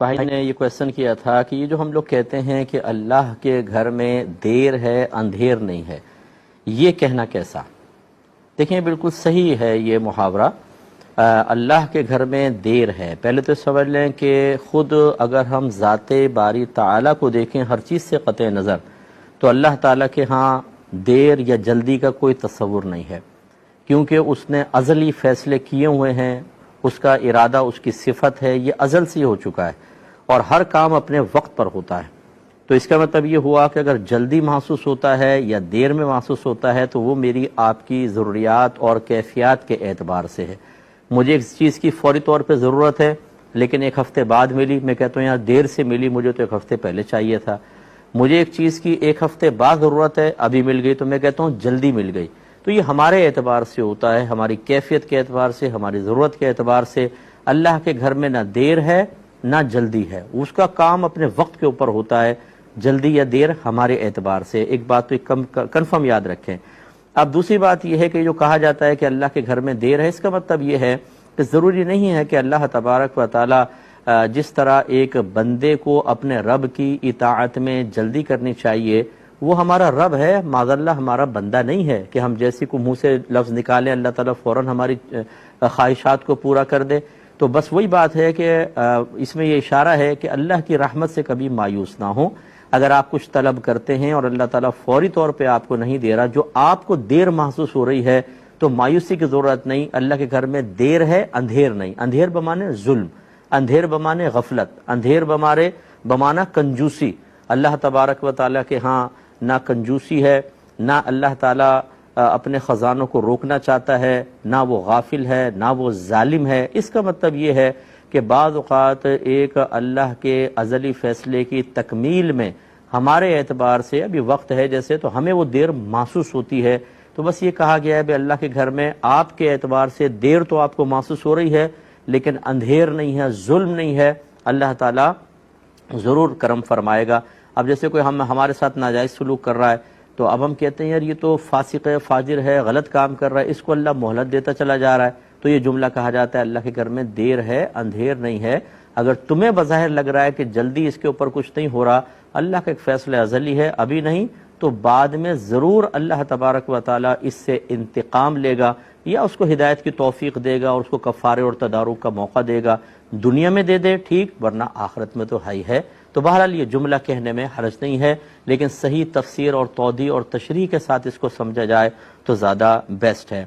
بھائی نے یہ کویسچن کیا تھا کہ یہ جو ہم لوگ کہتے ہیں کہ اللہ کے گھر میں دیر ہے اندھیر نہیں ہے، یہ کہنا کیسا؟ دیکھیں بالکل صحیح ہے یہ محاورہ۔ اللہ کے گھر میں دیر ہے، پہلے تو سمجھ لیں کہ خود اگر ہم ذات باری تعالیٰ کو دیکھیں ہر چیز سے قطع نظر، تو اللہ تعالیٰ کے ہاں دیر یا جلدی کا کوئی تصور نہیں ہے، کیونکہ اس نے ازلی فیصلے کیے ہوئے ہیں، اس کا ارادہ اس کی صفت ہے، یہ ازل سے ہو چکا ہے اور ہر کام اپنے وقت پر ہوتا ہے۔ تو اس کا مطلب یہ ہوا کہ اگر جلدی محسوس ہوتا ہے یا دیر میں محسوس ہوتا ہے تو وہ میری آپ کی ضروریات اور کیفیات کے اعتبار سے ہے۔ مجھے ایک چیز کی فوری طور پہ ضرورت ہے لیکن ایک ہفتے بعد ملی، میں کہتا ہوں یار دیر سے ملی، مجھے تو ایک ہفتے پہلے چاہیے تھا۔ مجھے ایک چیز کی ایک ہفتے بعد ضرورت ہے، ابھی مل گئی، تو میں کہتا ہوں جلدی مل گئی۔ تو یہ ہمارے اعتبار سے ہوتا ہے، ہماری کیفیت کے اعتبار سے، ہماری ضرورت کے اعتبار سے۔ اللہ کے گھر میں نہ دیر ہے نہ جلدی ہے، اس کا کام اپنے وقت کے اوپر ہوتا ہے، جلدی یا دیر ہمارے اعتبار سے۔ ایک بات تو کنفرم یاد رکھیں۔ اب دوسری بات یہ ہے کہ جو کہا جاتا ہے کہ اللہ کے گھر میں دیر ہے، اس کا مطلب یہ ہے کہ ضروری نہیں ہے کہ اللہ تبارک و تعالی جس طرح ایک بندے کو اپنے رب کی اطاعت میں جلدی کرنی چاہیے، وہ ہمارا رب ہے، معاذ اللہ ہمارا بندہ نہیں ہے کہ ہم جیسی کو منہ سے لفظ نکالیں اللہ تعالیٰ فوراً ہماری خواہشات کو پورا کر دے۔ تو بس وہی بات ہے کہ اس میں یہ اشارہ ہے کہ اللہ کی رحمت سے کبھی مایوس نہ ہوں۔ اگر آپ کچھ طلب کرتے ہیں اور اللہ تعالیٰ فوری طور پہ آپ کو نہیں دے رہا، جو آپ کو دیر محسوس ہو رہی ہے، تو مایوسی کی ضرورت نہیں۔ اللہ کے گھر میں دیر ہے، اندھیر نہیں۔ اندھیر بمانے ظلم، اندھیر بمانے غفلت، اندھیر بمانا کنجوسی۔ اللہ تبارک و تعالیٰ کے ہاں نہ کنجوسی ہے، نہ اللہ تعالیٰ اپنے خزانوں کو روکنا چاہتا ہے، نہ وہ غافل ہے، نہ وہ ظالم ہے۔ اس کا مطلب یہ ہے کہ بعض اوقات ایک اللہ کے ازلی فیصلے کی تکمیل میں ہمارے اعتبار سے ابھی وقت ہے جیسے، تو ہمیں وہ دیر محسوس ہوتی ہے۔ تو بس یہ کہا گیا ہے کہ اللہ کے گھر میں آپ کے اعتبار سے دیر تو آپ کو محسوس ہو رہی ہے لیکن اندھیر نہیں ہے، ظلم نہیں ہے، اللہ تعالیٰ ضرور کرم فرمائے گا۔ اب جیسے کوئی ہمارے ساتھ ناجائز سلوک کر رہا ہے تو اب ہم کہتے ہیں یار یہ تو فاسق ہے، فاجر ہے، غلط کام کر رہا ہے، اس کو اللہ مہلت دیتا چلا جا رہا ہے، تو یہ جملہ کہا جاتا ہے اللہ کے گھر میں دیر ہے اندھیر نہیں ہے۔ اگر تمہیں بظاہر لگ رہا ہے کہ جلدی اس کے اوپر کچھ نہیں ہو رہا، اللہ کا ایک فیصلہ ازلی ہے، ابھی نہیں تو بعد میں ضرور اللہ تبارک و تعالیٰ اس سے انتقام لے گا، یا اس کو ہدایت کی توفیق دے گا اور اس کو کفارے اور تدارک کا موقع دے گا۔ دنیا میں دے دے ٹھیک، ورنہ آخرت میں تو ہے۔ تو بہرحال یہ جملہ کہنے میں حرج نہیں ہے، لیکن صحیح تفسیر اور توضیح اور تشریح کے ساتھ اس کو سمجھا جائے تو زیادہ بیسٹ ہے۔